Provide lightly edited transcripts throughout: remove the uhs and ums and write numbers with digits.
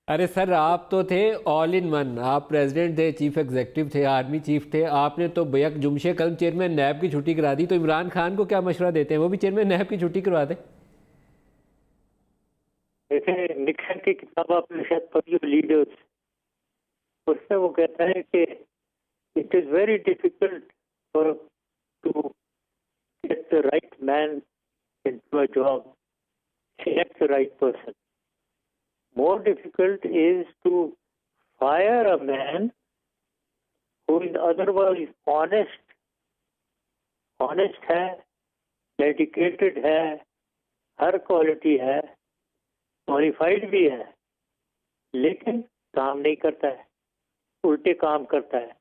ارے سر، آپ تو تھے آل ان ون، آپ پریزیڈنٹ تھے، چیف ایگزیکٹو تھے، آرمی چیف تھے، آپ نے تو بیک جمشے قلم چیئرمین نیب کی چھٹی کرا دی، تو عمران خان کو کیا مشورہ دیتے ہیں وہ بھی چیئرمین نیب کی چھٹی کروا دیں؟ جیسے نکسن کی کتاب آپ نے شاید پڑھی ہو، لیڈرز، اس میں وہ کہتا ہے کہ it is very difficult for to get the right man into a job, select the right person. More difficult is to fire a man who is otherwise honest ہے، dedicated ہے، ہر کوالٹی ہے، qualified بھی ہے، لیکن کام نہیں کرتا ہے، الٹے کام کرتا ہے.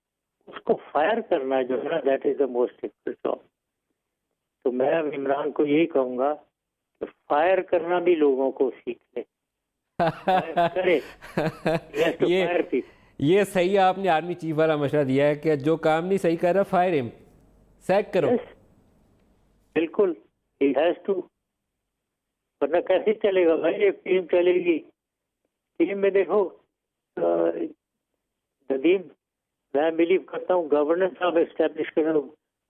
اس کو فائر کرنا جو ہے نا، that is the most difficult job. تو میں عمران کو یہی کہوں گا کہ فائر کرنا بھی لوگوں کو سیکھ لے. یہ صحیح، آپ نے آرمی چیف والا مشورہ دیا ہے کہ جو کام نہیں صحیح کر رہا فائر ہم، سیک کرو. بالکل، ہی ہیز ٹو، ورنہ کیسے چلے گا بھائی؟ ایک ٹیم چلے گی، ٹیم میں دیکھو ندیم، میں بلیو کرتا ہوں گورننس آپ اسٹیبلش کرو.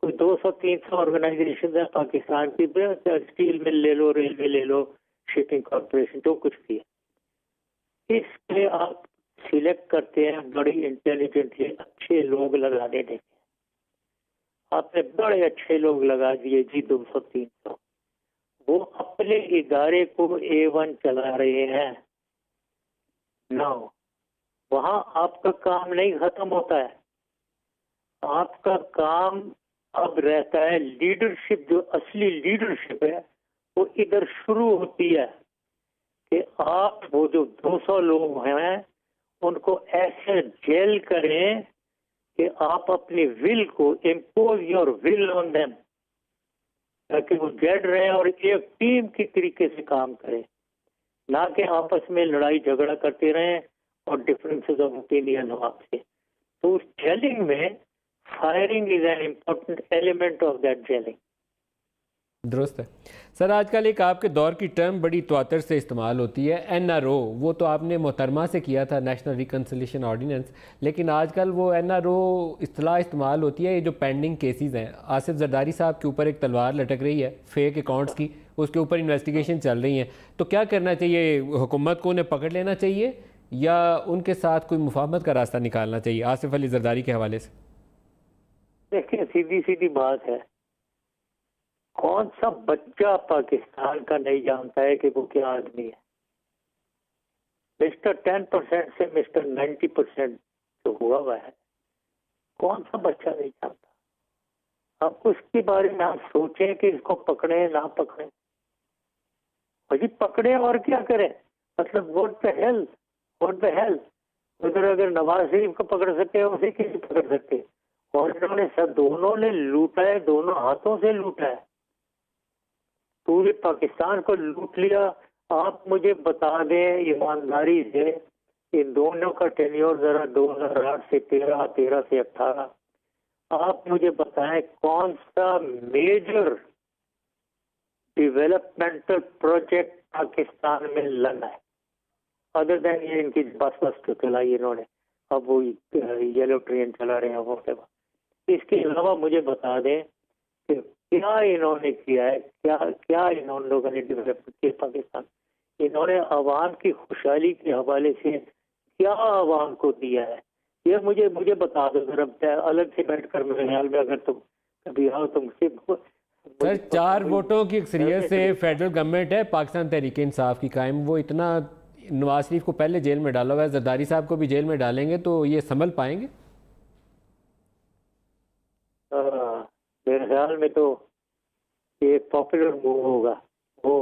کوئی 200-300 آرگنائزیشن ہے پاکستان کی، اسٹیل مل لے لو، ریلوے لے لو، شپنگ کارپوریشن، جو کچھ بھی ہے. اس میں آپ سلیکٹ کرتے ہیں بڑی انٹیلیجنٹلی اچھے لوگ لگانے دیں. آپ نے بڑے اچھے لوگ لگا دیے جی، 200-300، وہ اپنے ادارے کو A1 چلا رہے ہیں. نو، وہاں آپ کا کام نہیں ختم ہوتا ہے. آپ کا کام اب رہتا ہے لیڈرشپ، جو اصلی لیڈرشپ ہے وہ ادھر شروع ہوتی ہے کہ آپ وہ جو 200 لوگ ہیں ان کو ایسے جیل کریں کہ آپ اپنی ول کو impose your will on them, تاکہ وہ جڑ رہے اور ایک ٹیم کی طریقے سے کام کریں، نہ کہ آپس میں لڑائی جھگڑا کرتے رہیں اور ڈفرینسز آف اوپینین ہو آپ سے. تو اس جیلنگ میں firing is an important element of that jailing. درست ہے سر. آج کل ایک آپ کے دور کی ٹرم بڑی تواتر سے استعمال ہوتی ہے، NRO. وہ تو آپ نے محترمہ سے کیا تھا، نیشنل ریکنسیلیشن آرڈیننس، لیکن آج کل وہ NRO اصطلاح استعمال ہوتی ہے. یہ جو پینڈنگ کیسز ہیں، آصف زرداری صاحب کے اوپر ایک تلوار لٹک رہی ہے فیک اکاؤنٹس کی، اس کے اوپر انویسٹیگیشن چل رہی ہیں، تو کیا کرنا چاہیے؟ حکومت کو انہیں پکڑ لینا چاہیے یا ان کے ساتھ کوئی مفاہمت کا راستہ نکالنا چاہیے آصف علی زرداری کے حوالے سے؟ دیکھیں، سیدھی بات ہے، کون سا بچہ پاکستان کا نہیں جانتا ہے کہ وہ کیا آدمی ہے؟ مسٹر 10% سے مسٹر 90% جو ہوا ہے، کون سا بچہ نہیں جانتا؟ اب اس کے بارے میں آپ سوچیں کہ اس کو پکڑیں نہ پکڑیں. جی پکڑیں اور کیا کریں؟ مطلب واٹ دا ہیل. ادھر اگر نواز شریف کو پکڑ سکتے ہیں، اسے کسی پکڑ سکتے، اور انہوں نے سب دونوں نے لوٹا ہے، دونوں ہاتھوں سے لوٹا ہے، پورے پاکستان کو لوٹ لیا. آپ مجھے بتا دیں ایمانداری سے، ان دونوں کا ٹینیور ذرا 2008 سے 13، 13 سے 18، آپ مجھے بتائیں کون سا میجر ڈیولپمنٹل پروجیکٹ پاکستان میں لگا ہے ادر دین یہ ان کی بس تو چلائی انہوں نے، اب وہ یلو ٹرین چلا رہے ہیں وہ. اس کے علاوہ مجھے بتا دیں کہ کیا انہوں نے کیا ہے، کیا انہوں لوگوں نے ڈیولپ کیا پاکستان. انہوں نے عوام کی خوشحالی کے حوالے سے کیا عوام کو دیا ہے، یہ مجھے بتا دو ذرا. الگ سے بیٹھ کر میرے خیال میں اگر تم کبھی آؤ تو مجھے سر 4 ووٹوں کی اکثریت سے فیڈرل گورنمنٹ ہے پاکستان تحریک انصاف کی قائم. وہ اتنا نواز شریف کو پہلے جیل میں ڈالا ہوا ہے، زرداری صاحب کو بھی جیل میں ڈالیں گے تو یہ سنبھل پائیں گے؟ میرے خیال میں تو یہ پاپولر موو ہوگا. وہ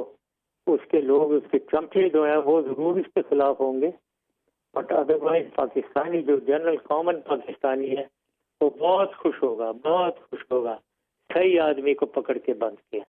اس کے لوگ، اس کے چمچے جو ہیں وہ ضرور اس کے خلاف ہوں گے، بٹ ادروائز پاکستانی جو جنرل کامن پاکستانی ہے وہ بہت خوش ہوگا صحیح آدمی کو پکڑ کے بند کیا.